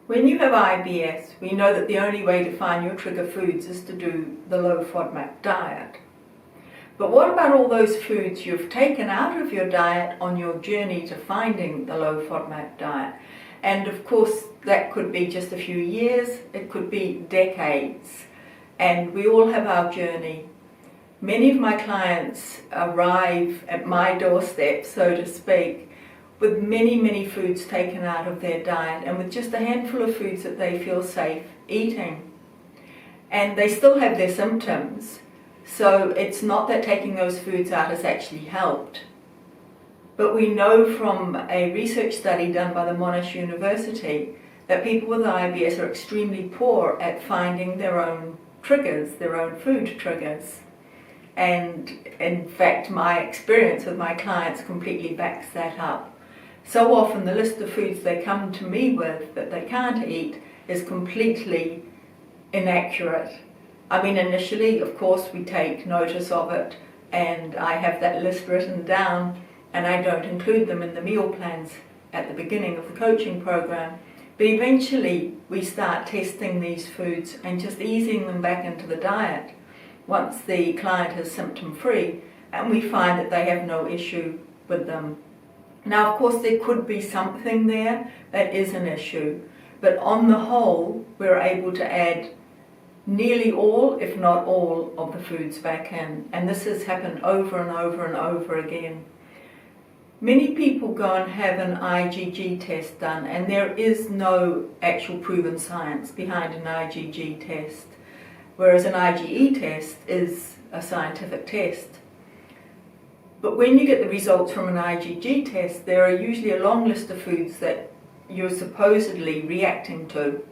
When you have IBS, we know that the only way to find your trigger foods is to do the low Fodmap diet. But what about all those foods you've taken out of your diet on your journey to finding the low Fodmap diet? And of course, that could be just a few years, it could be decades, and we all have our journey. Many of my clients arrive at my doorstep, so to speak, with many foods taken out of their diet and with just a handful of foods that they feel safe eating. And they still have their symptoms, so it's not that taking those foods out has actually helped. But we know from a research study done by the Monash University that people with IBS are extremely poor at finding their own triggers, their own food triggers. And in fact, my experience with my clients completely backs that up. So often the list of foods they come to me with that they can't eat is completely inaccurate. I mean, initially, of course, we take notice of it, and I have that list written down, and I don't include them in the meal plans at the beginning of the coaching program. But eventually, we start testing these foods and just easing them back into the diet once the client is symptom-free, and we find that they have no issue with them. Now, of course, there could be something there that is an issue, but on the whole, we're able to add nearly all, if not all, of the foods back in, and this has happened over and over and over again. Many people go and have an IgG test done, and there is no actual proven science behind an IgG test, whereas an IgE test is a scientific test. But when you get the results from an IgG test, there are usually a long list of foods that you're supposedly reacting to.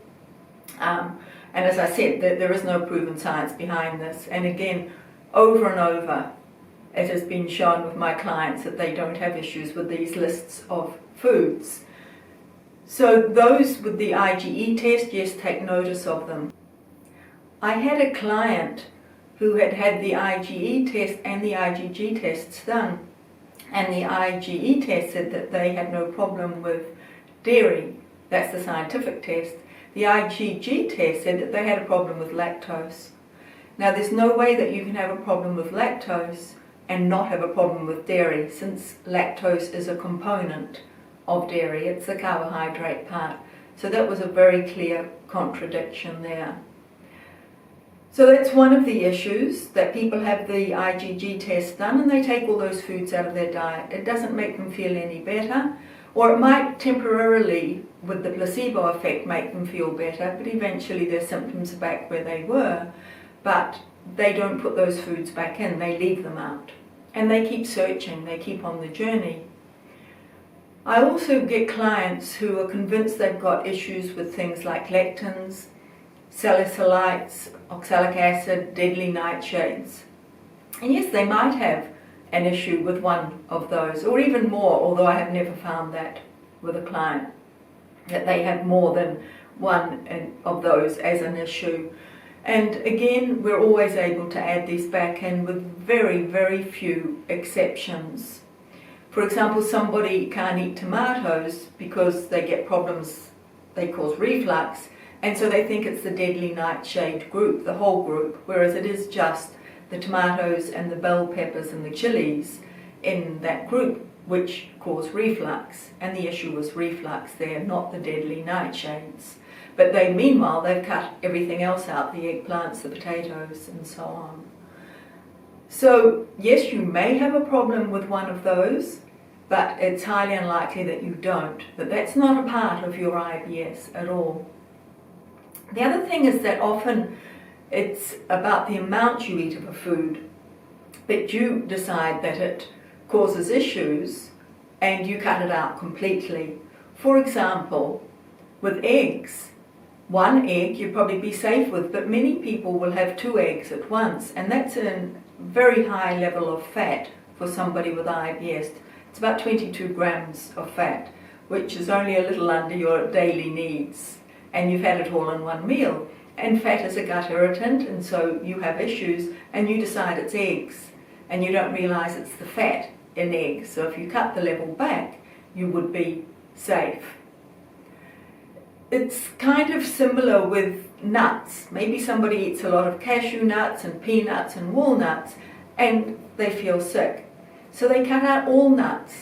And as I said, there is no proven science behind this. And again, over and over, it has been shown with my clients that they don't have issues with these lists of foods. So those with the IgE test, yes, take notice of them. I had a client who had had the IgE test and the IgG tests done, and the IgE test said that they had no problem with dairy. That's the scientific test. The IgG test said that they had a problem with lactose. Now, there's no way that you can have a problem with lactose and not have a problem with dairy, since lactose is a component of dairy. It's the carbohydrate part. So that was a very clear contradiction there. So that's one of the issues, that people have the IgG test done and they take all those foods out of their diet. It doesn't make them feel any better, or it might temporarily, with the placebo effect, make them feel better, but eventually their symptoms are back where they were, but they don't put those foods back in, they leave them out. And they keep searching, they keep on the journey. I also get clients who are convinced they've got issues with things like lectins, salicylates, oxalic acid, deadly nightshades. And yes, they might have an issue with one of those, or even more, although I have never found that with a client, that they have more than one of those as an issue. And again, we're always able to add these back in with very few exceptions. For example, somebody can't eat tomatoes because they get problems, they cause reflux, and so they think it's the deadly nightshade group, the whole group, whereas it is just the tomatoes and the bell peppers and the chilies in that group which cause reflux, and the issue was reflux there, not the deadly nightshades. But meanwhile, they've cut everything else out, the eggplants, the potatoes, and so on. So yes, you may have a problem with one of those, but it's highly unlikely that you don't, that that's not a part of your IBS at all. The other thing is that often it's about the amount you eat of a food, but you decide that it causes issues and you cut it out completely. For example, with eggs, one egg you'd probably be safe with, but many people will have 2 eggs at once, and that's a very high level of fat for somebody with IBS. It's about 22 grams of fat, which is only a little under your daily needs, and you've had it all in one meal. And fat is a gut irritant, and so you have issues, and you decide it's eggs, and you don't realize it's the fat in eggs. So if you cut the level back, you would be safe. it's kind of similar with nuts. Maybe somebody eats a lot of cashew nuts and peanuts and walnuts and they feel sick. So they cut out all nuts,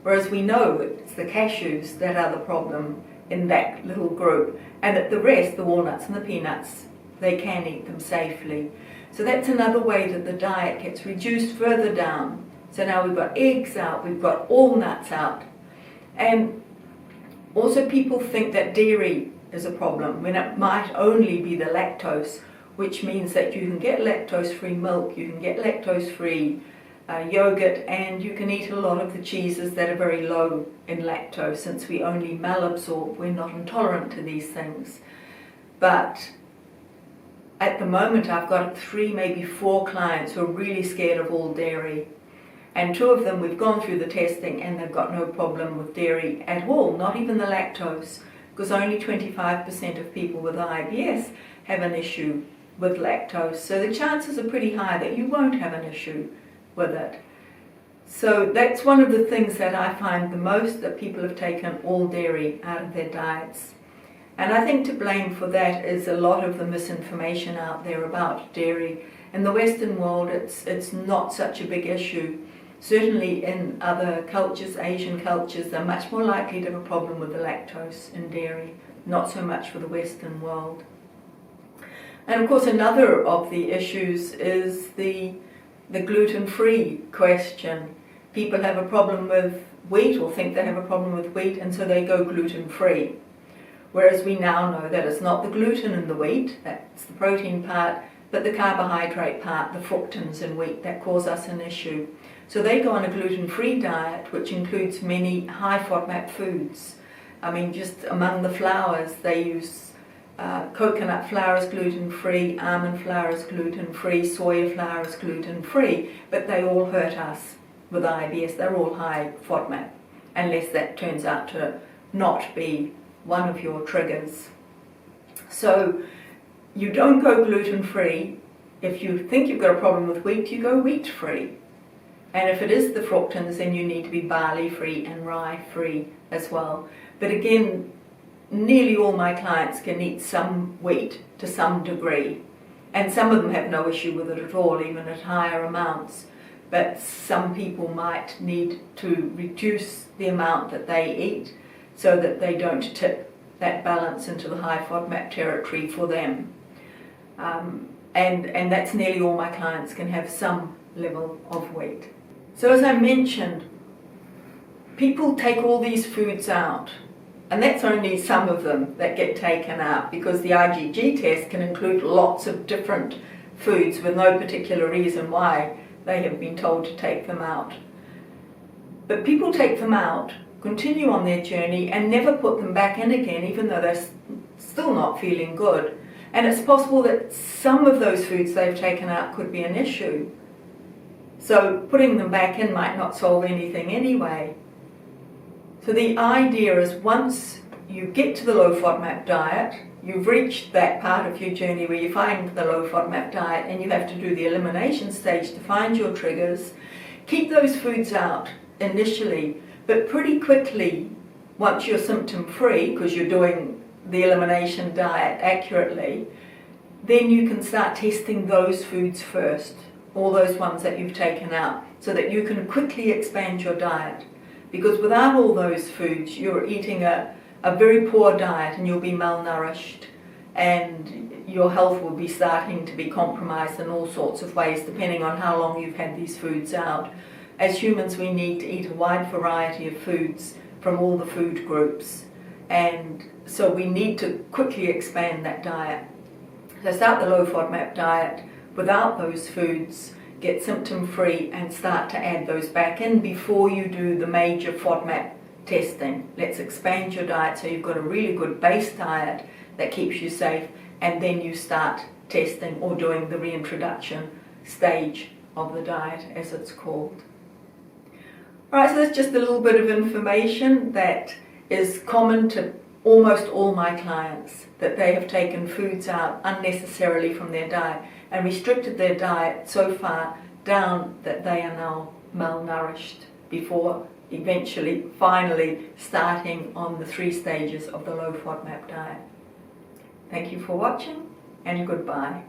whereas we know it's the cashews that are the problem in that little group, and that the rest, the walnuts and the peanuts, they can eat them safely. So that's another way that the diet gets reduced further down. So now we've got eggs out, we've got all nuts out. And also people think that dairy is a problem when it might only be the lactose, which means that you can get lactose-free milk, you can get lactose-free yogurt, and you can eat a lot of the cheeses that are very low in lactose, since we only malabsorb, we're not intolerant to these things. But at the moment I've got 3, maybe 4 clients who are really scared of all dairy. And 2 of them, we've gone through the testing and they've got no problem with dairy at all, not even the lactose, because only 25% of people with IBS have an issue with lactose. So the chances are pretty high that you won't have an issue with it. So that's one of the things that I find the most, that people have taken all dairy out of their diets. And I think to blame for that is a lot of the misinformation out there about dairy. In the Western world, it's not such a big issue. Certainly in other cultures, Asian cultures, they're much more likely to have a problem with the lactose in dairy, not so much for the Western world. And of course another of the issues is the gluten-free question. People have a problem with wheat, or think they have a problem with wheat, and so they go gluten-free. Whereas we now know that it's not the gluten in the wheat, that's the protein part, but the carbohydrate part, the fructans in wheat, that cause us an issue. So they go on a gluten-free diet, which includes many high Fodmap foods. I mean, just among the flours, they use coconut flour is gluten-free, almond flour is gluten-free, soya flour is gluten-free, but they all hurt us with IBS. They're all high Fodmap, unless that turns out to not be one of your triggers. So you don't go gluten-free. If you think you've got a problem with wheat, you go wheat-free. And if it is the fructans, then you need to be barley-free and rye-free as well. But again, nearly all my clients can eat some wheat to some degree. And some of them have no issue with it at all, even at higher amounts. But some people might need to reduce the amount that they eat so that they don't tip that balance into the high Fodmap territory for them. And that's nearly all my clients can have some level of weight. So as I mentioned, people take all these foods out, and that's only some of them that get taken out, because the IgG test can include lots of different foods with no particular reason why they have been told to take them out. But people take them out, continue on their journey, and never put them back in again, even though they're still not feeling good. And it's possible that some of those foods they've taken out could be an issue. So putting them back in might not solve anything anyway. So the idea is, once you get to the low Fodmap diet, you've reached that part of your journey where you find the low Fodmap diet and you have to do the elimination stage to find your triggers. Keep those foods out initially, but pretty quickly, once you're symptom free, because you're doing the elimination diet accurately, then you can start testing those foods first, all those ones that you've taken out, so that you can quickly expand your diet. Because without all those foods, you're eating a very poor diet and you'll be malnourished, and your health will be starting to be compromised in all sorts of ways, depending on how long you've had these foods out. As humans, we need to eat a wide variety of foods from all the food groups, and so we need to quickly expand that diet. So start the low Fodmap diet without those foods, get symptom free, and start to add those back in before you do the major Fodmap testing. Let's expand your diet so you've got a really good base diet that keeps you safe, and then you start testing or doing the reintroduction stage of the diet, as it's called. Alright, so that's just a little bit of information that is common to almost all my clients, that they have taken foods out unnecessarily from their diet and restricted their diet so far down that they are now malnourished before eventually, finally starting on the 3 stages of the low FODMAP diet. Thank you for watching, and goodbye.